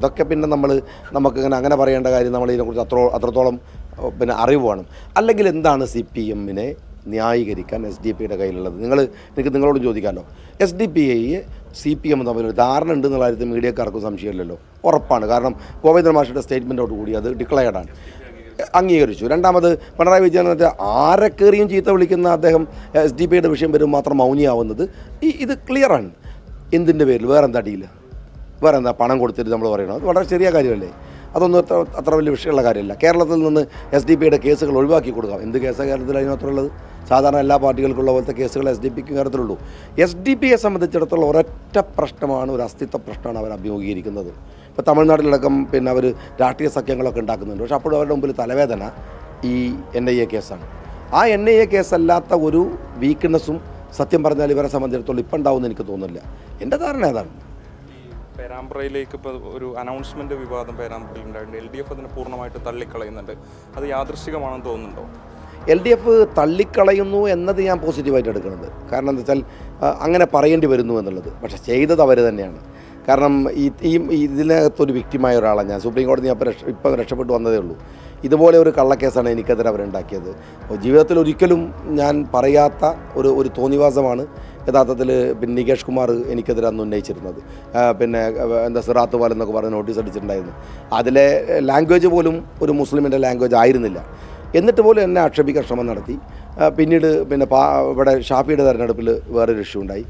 ഇതൊക്കെ പിന്നെ നമുക്കിങ്ങനെ അങ്ങനെ പറയേണ്ട കാര്യം നമ്മൾ ഇതിനെക്കുറിച്ച് അത്രത്തോളം പിന്നെ അറിവ് വേണം. അല്ലെങ്കിൽ എന്താണ് CPM-നെ ന്യായീകരിക്കാൻ SDPയുടെ കയ്യിലുള്ളത്? എനിക്ക് നിങ്ങളോട് ചോദിക്കാമല്ലോ. SDPI CPM തമ്മിലൊരു ധാരണ ഉണ്ട് എന്നുള്ള കാര്യത്തിൽ മീഡിയക്കാർക്കും സംശയമില്ലല്ലോ, ഉറപ്പാണ്. കാരണം ഗോവിന്ദൻ മാഷിയുടെ സ്റ്റേറ്റ്മെൻറ്റോട് കൂടി അത് ഡിക്ലെയർഡാണ്, അംഗീകരിച്ചു. രണ്ടാമത് പിണറായി വിജയൻ ആരെക്കേറിയും ചീത്ത വിളിക്കുന്ന അദ്ദേഹം SDPയുടെ വിഷയം വരും മാത്രം മൗനിയാവുന്നത് ഇത് ക്ലിയറാണ്. എന്തിൻ്റെ പേരിൽ? വേറെന്താ ഡീല്? വേറെന്താ പണം കൊടുത്തിട്ട് നമ്മൾ പറയണം? അത് വളരെ ചെറിയ കാര്യമല്ലേ? അതൊന്നും അത്ര വലിയ വിഷയമുള്ള കാര്യമല്ല. കേരളത്തിൽ നിന്ന് SDPയുടെ കേസുകൾ ഒഴിവാക്കി കൊടുക്കാം. എന്ത് കേസാണ് കേരളത്തിൽ അതിനകത്തുള്ളത്? സാധാരണ എല്ലാ പാർട്ടികൾക്കുള്ള പോലത്തെ കേസുകൾ SDPക്ക് കേരളത്തിലുള്ളൂ. SDPയെ സംബന്ധിച്ചിടത്തോളം ഒരൊറ്റ പ്രശ്നമാണ്, ഒരു അസ്തിത്വ പ്രശ്നമാണ് അവർ അഭിമുഖീകരിക്കുന്നത്. ഇപ്പോൾ തമിഴ്നാട്ടിലടക്കം പിന്നെ അവർ രാഷ്ട്രീയ സഖ്യങ്ങളൊക്കെ ഉണ്ടാക്കുന്നുണ്ട്. പക്ഷേ അപ്പോഴും അവരുടെ മുമ്പിൽ തലവേദന ഈ NIA കേസാണ്. ആ NIA കേസല്ലാത്ത ഒരു വീക്ക്നെസ്സും സത്യം പറഞ്ഞാൽ ഇവരെ സംബന്ധിച്ചിടത്തോളം ഇപ്പം ഉണ്ടാവുമെന്ന് എനിക്ക് തോന്നുന്നില്ല. എൻ്റെ ധാരണ ഏതാണ്? പേരാമ്പ്രയിലേക്ക് ഇപ്പോൾ ഒരു അനൗൺസ്മെൻറ്റ് വിവാദം പേരാമ്പ്രയിൽ ഉണ്ടായിട്ടുണ്ട്. LDF അതിനെ പൂർണ്ണമായിട്ട് തള്ളിക്കളയുന്നുണ്ട്. അത് യാദൃശ്ചികമാണെന്ന് തോന്നുന്നുണ്ടോ? LDF തള്ളിക്കളയുന്നു എന്നത് ഞാൻ പോസിറ്റീവായിട്ട് എടുക്കുന്നത്. കാരണം എന്താ വെച്ചാൽ അങ്ങനെ പറയേണ്ടി വരുന്നു എന്നുള്ളത്. പക്ഷേ ചെയ്തത് അവർ തന്നെയാണ്. കാരണം ഇതിനകത്തൊരു വിക്ടിമായ ഒരാളാണ് ഞാൻ. സുപ്രീം കോടതി ഇപ്പം രക്ഷപ്പെട്ടു വന്നതേ ഉള്ളൂ. ഇതുപോലെ ഒരു കള്ളക്കേസാണ് എനിക്കെതിരെ അവരുണ്ടാക്കിയത്. ജീവിതത്തിൽ ഒരിക്കലും ഞാൻ പറയാത്ത ഒരു തോന്നിവാസമാണ് യഥാർത്ഥത്തിൽ പിന്നെ നികേഷ് കുമാർ എനിക്കെതിരെ അന്ന് ഉന്നയിച്ചിരുന്നത്. പിന്നെ എന്താ സിറാത്ത് പോലെ എന്നൊക്കെ പറഞ്ഞ് നോട്ടീസ് അടിച്ചിട്ടുണ്ടായിരുന്നു. അതിലെ ലാംഗ്വേജ് പോലും ഒരു മുസ്ലിമിൻ്റെ ലാംഗ്വേജ് ആയിരുന്നില്ല. എന്നിട്ട് പോലും എന്നെ ആക്ഷേപിക്കാൻ ശ്രമം നടത്തി. പിന്നീട് പിന്നെ ഇവിടെ ഷാഫിയുടെ തെരഞ്ഞെടുപ്പിൽ വേറൊരു ഇഷ്യൂ ഉണ്ടായി.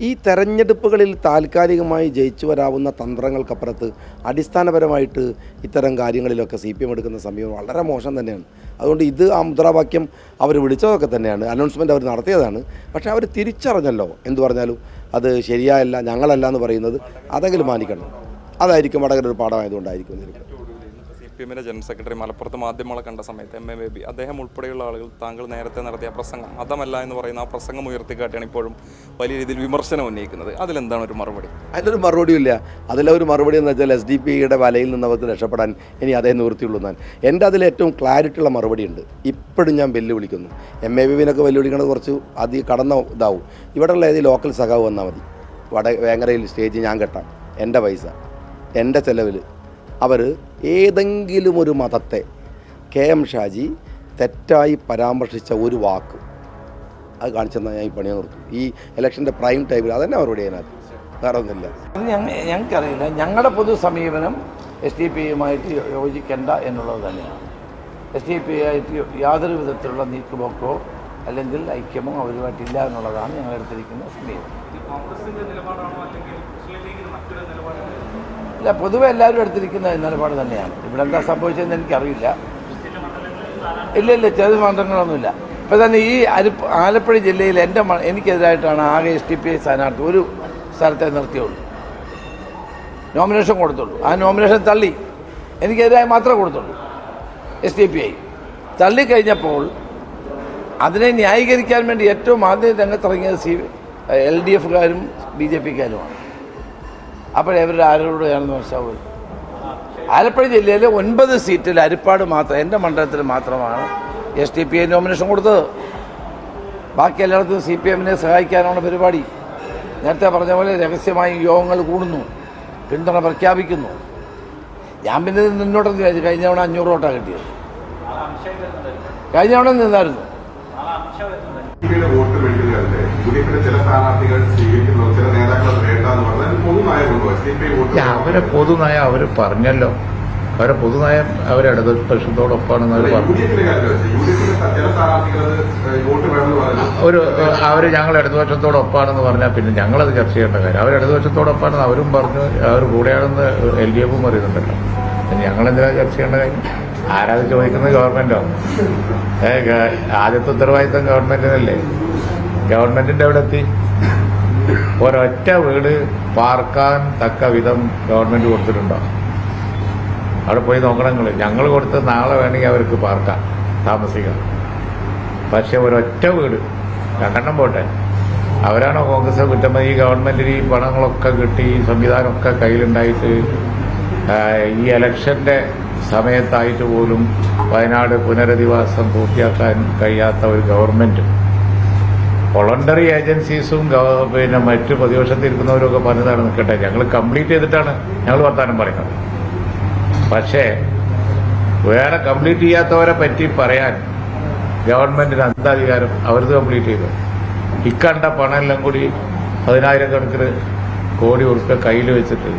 ഈ തെരഞ്ഞെടുപ്പുകളിൽ താൽക്കാലികമായി ജയിച്ചു വരാവുന്ന തന്ത്രങ്ങൾക്കപ്പുറത്ത് അടിസ്ഥാനപരമായിട്ട് ഇത്തരം കാര്യങ്ങളിലൊക്കെ CPM എടുക്കുന്ന സമയം വളരെ മോശം തന്നെയാണ്. അതുകൊണ്ട് ആ മുദ്രാവാക്യം അവർ വിളിച്ചതൊക്കെ തന്നെയാണ്, അനൗൺസ്മെൻറ്റ് അവർ നടത്തിയതാണ്. പക്ഷേ അവർ തിരിച്ചറിഞ്ഞല്ലോ, എന്തു പറഞ്ഞാലും അത് ശരിയായല്ല, ഞങ്ങളല്ല എന്ന് പറയുന്നത് അതെങ്കിലും മാനിക്കണം. അതായിരിക്കും വടകര ഒരു പാഠമായതുകൊണ്ടായിരിക്കും. CPM-ന്റെ ജനറൽ സെക്രട്ടറി മലപ്പുറത്ത് മാധ്യമങ്ങളെ കണ്ട സമയത്ത് MA ബേബി അദ്ദേഹം ഉൾപ്പെടെയുള്ള ആളുകൾ താങ്കൾ നേരത്തെ നടത്തിയ പ്രസംഗം മതമല്ല എന്ന് പറയുന്ന ആ പ്രസംഗം ഉയർത്തിക്കാട്ടിയാണ് ഇപ്പോഴും വലിയ രീതിയിൽ വിമർശനം ഉന്നയിക്കുന്നത്. അതിലെന്താണ് ഒരു മറുപടി? അതിലൊരു മറുപടിയില്ല. അതിലൊരു മറുപടി എന്ന് വെച്ചാൽ SDPയുടെ വലയിൽ നിന്ന് അവർക്ക് രക്ഷപ്പെടാൻ ഇനി അതേ നിവൃത്തിയുള്ളൂ. എൻ്റെ അതിൽ ഏറ്റവും ക്ലാരിറ്റിയുള്ള മറുപടി ഉണ്ട്. ഇപ്പോഴും ഞാൻ വെല്ലുവിളിക്കുന്നു. MA ബേബിനൊക്കെ വെല്ലുവിളിക്കുന്നത് കുറച്ച് കടന്ന ഇതാവും. ഇവിടെയുള്ള ഏത് ലോക്കൽ സഖാവ് വന്നാൽ മതി. വേങ്ങരയിൽ സ്റ്റേജ് ഞാൻ കെട്ടാം, എൻ്റെ പൈസ, എൻ്റെ ചെലവിൽ. അവർ ഏതെങ്കിലും ഒരു മതത്തെ KM ഷാജി തെറ്റായി പരാമർശിച്ച ഒരു വാക്ക് അത് കാണിച്ചെന്നാൽ ഞാൻ ഈ പണിയെ നിർത്തും. ഈ ഇലക്ഷൻ്റെ പ്രൈം ടൈമിൽ അതന്നെ മറുപടി അതിനകത്ത് വേറെ ഒന്നുമില്ല. ഞങ്ങൾക്കറിയില്ല. ഞങ്ങളുടെ പൊതു സമീപനം SDPയുമായിട്ട് യോജിക്കേണ്ട എന്നുള്ളത് തന്നെയാണ്. SDPയായിട്ട് യാതൊരു വിധത്തിലുള്ള നീക്കുപോക്കോ അല്ലെങ്കിൽ ഐക്യമോ അവരുമായിട്ടില്ല എന്നുള്ളതാണ് ഞങ്ങൾ എടുത്തിരിക്കുന്ന സമീപനം. ഇല്ല, പൊതുവെ എല്ലാവരും എടുത്തിരിക്കുന്ന നിലപാട് തന്നെയാണ്. ഇവിടെ എന്താ സംഭവിച്ചതെന്ന് എനിക്കറിയില്ല. ഇല്ല, ചെറിയ മാറ്റങ്ങളൊന്നുമില്ല. ഇപ്പം തന്നെ ഈ ആലപ്പുഴ ജില്ലയിൽ എനിക്കെതിരായിട്ടാണ് ആകെ SDPI സ്ഥാനാർത്ഥി ഒരു സ്ഥലത്തെ നിർത്തിയുള്ളൂ, നോമിനേഷൻ കൊടുത്തുള്ളൂ. ആ നോമിനേഷൻ തള്ളി, എനിക്കെതിരായി മാത്രമേ കൊടുത്തുള്ളൂ. SDPI തള്ളിക്കഴിഞ്ഞപ്പോൾ അതിനെ ന്യായീകരിക്കാൻ വേണ്ടി ഏറ്റവും ആദ്യം രംഗത്തിറങ്ങിയത് LDFകാരും BJPക്കാരുമാണ്. അപ്പോഴേ ഇവരുടെ ആരോടെയാണെന്ന് മനസ്സിലാവുക. ആലപ്പുഴ ജില്ലയിലെ 9 സീറ്റിൽ അരിപ്പാട് മാത്രം, എൻ്റെ മണ്ഡലത്തിൽ മാത്രമാണ് SDPI നോമിനേഷൻ കൊടുത്തത്. ബാക്കി എല്ലായിടത്തും CPM-നെ സഹായിക്കാനാണ് പരിപാടി. നേരത്തെ പറഞ്ഞ പോലെ രഹസ്യമായി യോഗങ്ങൾ കൂടുന്നു, പിന്തുണ പ്രഖ്യാപിക്കുന്നു. ഞാൻ പിന്നെ നിന്നോട്ടെന്ന് വിചാരിച്ചു. കഴിഞ്ഞ തവണ 500 വോട്ടാണ് കിട്ടിയത്. കഴിഞ്ഞ തവണ നിന്നായിരുന്നു. അവരെ പൊതുനയം അവർ പറഞ്ഞല്ലോ. അവരെ പൊതുനയം അവർ ഇടതുപക്ഷത്തോടൊപ്പമാണെന്ന് അവർ പറഞ്ഞു. ഞങ്ങൾ ഇടതുപക്ഷത്തോടൊപ്പമാണെന്ന് പറഞ്ഞാൽ പിന്നെ ഞങ്ങളത് ചർച്ച ചെയ്യേണ്ട കാര്യം. അവർ ഇടതുപക്ഷത്തോടൊപ്പമാണെന്ന് അവരും പറഞ്ഞു, അവർ കൂടെയാണെന്ന് LDFും പറയുന്നുണ്ടല്ലോ. ഞങ്ങളെന്തിനാ ചർച്ച ചെയ്യേണ്ട കാര്യം? ആരാത് ചോദിക്കുന്നത്? ഗവൺമെന്റോ? ആദ്യത്തെ ഉത്തരവാദിത്തം ഗവൺമെന്റിനല്ലേ. ഗവൺമെന്റിന്റെ എവിടെ എത്തി? ഒരൊറ്റ വീട് പാർക്കാൻ തക്ക വിധം ഗവൺമെന്റ് കൊടുത്തിട്ടുണ്ടോ? അവിടെ പോയി നോക്കണം. ഞങ്ങൾ കൊടുത്ത് നാളെ വേണമെങ്കിൽ അവർക്ക് പാർക്കാം, താമസിക്കാം. പക്ഷെ ഒരൊറ്റ വീട്, 2 പോട്ടെ, അവരാണോ കോൺഗ്രസ് കുറ്റം? ഈ ഗവൺമെന്റിന് ഈ പണങ്ങളൊക്കെ കിട്ടി, ഈ സംവിധാനമൊക്കെ കയ്യിലുണ്ടായിട്ട് ഈ ഇലക്ഷന്റെ സമയത്തായിട്ട് പോലും വയനാട് പുനരധിവാസം പൂർത്തിയാക്കാൻ കഴിയാത്ത ഒരു ഗവൺമെന്റ്, വോളണ്ടറി ഏജൻസീസും പിന്നെ മറ്റു പ്രതിപക്ഷത്തിരിക്കുന്നവരൊക്കെ പറഞ്ഞതാണ് നിൽക്കട്ടെ, ഞങ്ങൾ കംപ്ലീറ്റ് ചെയ്തിട്ടാണ് ഞങ്ങൾ വർത്താനം പറയുന്നത്. പക്ഷേ വേറെ കംപ്ലീറ്റ് ചെയ്യാത്തവരെ പറ്റി പറയാൻ ഗവൺമെന്റിന് അധികാരം അവരത് കംപ്ലീറ്റ് ചെയ്തു. ഇക്കണ്ട പണമെല്ലാം കൂടി 10,000 കണക്കിന് കോടി ഉറുപ്പ്യ കയ്യിൽ വെച്ചിട്ട്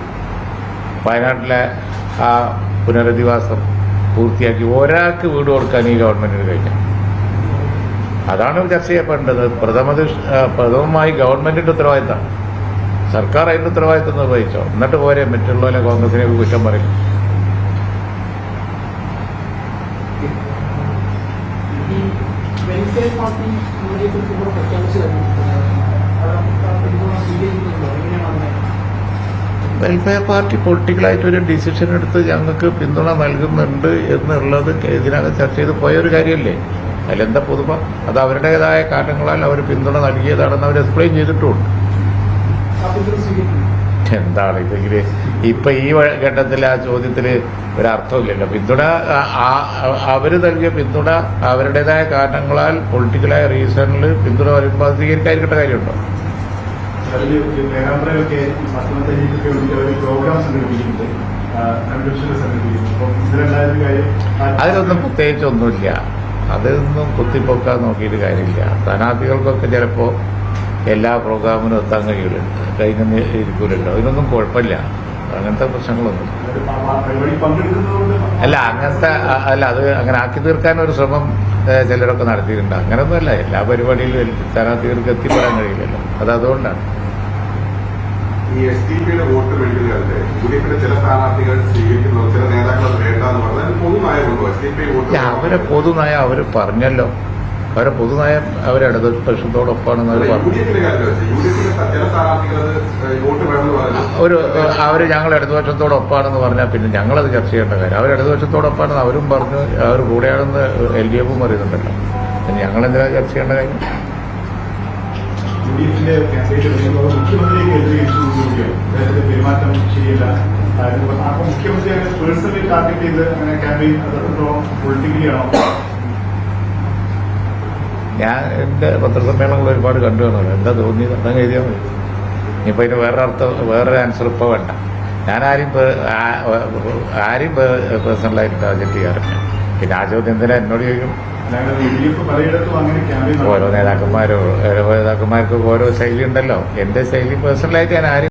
വയനാട്ടിലെ ആ പുനരധിവാസം പൂർത്തിയാക്കി ഒരാൾക്ക് വീട് കൊടുക്കാൻ ഈ ഗവൺമെന്റിന് കഴിഞ്ഞു. അതാണ് ചർച്ച ചെയ്യപ്പെടേണ്ടത്. പ്രഥമമായി ഗവൺമെന്റിന്റെ ഉത്തരവാദിത്തമാണ്. സർക്കാർ അതിന്റെ ഉത്തരവാദിത്തം നിർവഹിച്ചോ, എന്നിട്ട് പോരെ മറ്റുള്ളവരെ കോൺഗ്രസിനെ കുറ്റം പറയും. വെൽഫെയർ പാർട്ടി പൊളിറ്റിക്കലായിട്ട് ഒരു ഡിസിഷൻ എടുത്ത് ഞങ്ങൾക്ക് പിന്തുണ നൽകുന്നുണ്ട് എന്നുള്ളത് ഇതിനകം ചർച്ച ചെയ്ത് പോയൊരു കാര്യമല്ലേ. അതിലെന്താ പുതുമ? അത് അവരുടേതായ കാരണങ്ങളാൽ അവർ പിന്തുണ നൽകിയതാണെന്ന് അവർ എക്സ്പ്ലെയിൻ ചെയ്തിട്ടുമുണ്ട്. എന്താണ് ഇതെങ്കിൽ ഇപ്പൊ ഈ ഘട്ടത്തിൽ ആ ചോദ്യത്തിൽ ഒരർത്ഥമില്ലല്ലോ. പിന്തുണ അവര് നൽകിയ പിന്തുണ അവരുടേതായ കാരണങ്ങളാൽ പൊളിറ്റിക്കലായ റീസണിൽ പിന്തുണ വരുമ്പോൾ അത് സ്വീകരിക്കാതിരിക്കേണ്ട കാര്യമുണ്ടോ? അതിലൊന്നും പ്രത്യേകിച്ചൊന്നുമില്ല. അതൊന്നും കുത്തിപ്പൊക്കാൻ നോക്കിയിട്ട് കാര്യമില്ല. സ്ഥാനാർത്ഥികൾക്കൊക്കെ ചിലപ്പോൾ എല്ലാ പ്രോഗ്രാമിനും എത്താൻ കഴിഞ്ഞെന്ന് ഇരിക്കൂലല്ലോ. അതിനൊന്നും കുഴപ്പമില്ല. അങ്ങനത്തെ പ്രശ്നങ്ങളൊന്നും അല്ല അത് അങ്ങനെ ആക്കി തീർക്കാൻ ഒരു ശ്രമം ചിലരൊക്കെ നടത്തിയിട്ടുണ്ട്. അങ്ങനെയൊന്നുമല്ല. എല്ലാ പരിപാടിയിലും സ്ഥാനാർത്ഥികൾക്ക് എത്തിപ്പെടാൻ കഴിയില്ലല്ലോ. അതുകൊണ്ടാണ് ഈ SDPയുടെ വോട്ട് മേടിക്കുന്നതിനകത്ത് UDFിന്റെ ചില സ്ഥാനാർത്ഥികൾ സ്വീകരിക്കുന്നു, ചില നേതാക്കൾ വേണ്ടെന്ന് പറഞ്ഞാൽ പൊതുനയമുണ്ടോ? SDPI വോട്ട് അവരെ പൊതുനയം അവർ പറഞ്ഞല്ലോ. അവരെ പൊതുനയം അവർ ഇടതുപക്ഷത്തോടൊപ്പമാണെന്ന് അവർ പറഞ്ഞു. അവർ ഞങ്ങൾ ഇടതുപക്ഷത്തോടൊപ്പമാണെന്ന് പറഞ്ഞാൽ പിന്നെ ഞങ്ങളത് ചർച്ച ചെയ്യേണ്ട കാര്യം. അവർ ഇടതുപക്ഷത്തോടൊപ്പമാണെന്ന് അവരും പറഞ്ഞു. അവർ കൂടെയാണെന്ന് LDFും അറിയുന്നുണ്ടല്ലോ. ഞങ്ങളെന്തിനാ ചർച്ച ചെയ്യേണ്ട കാര്യം? പെരുമാറ്റം ശരിയല്ല. അപ്പൊ മുഖ്യമന്ത്രി അങ്ങനെ പേഴ്സണലി ടാർഗറ്റ് ചെയ്ത് അങ്ങനെ ക്യാമ്പയിൻ അത്രത്തോളം പൊളിറ്റിക്കലി ആണോ? ഞാൻ എൻ്റെ പത്രസമ്മേളനങ്ങൾ ഒരുപാട് കണ്ടു കാണുമല്ലോ. എന്താ തോന്നിയത് അതങ്ങ് എഴുതിയാൽ മതി. ഇനിയിപ്പോൾ ഇതിന് വേറൊരു ആൻസർ ഇപ്പോൾ വേണ്ട. ഞാൻ ആരെയും പേഴ്സണലായിട്ട് ടാർഗറ്റ് ചെയ്യാറില്ല. പിന്നെ ആ ചോദ്യം എന്തിനാ എന്നോട് ചോദിക്കും? ഓരോ നേതാക്കന്മാർക്കും ഓരോ ശൈലി ഉണ്ടല്ലോ. എൻ്റെ ശൈലി പേഴ്സണലായിട്ട് ഞാൻ ആരും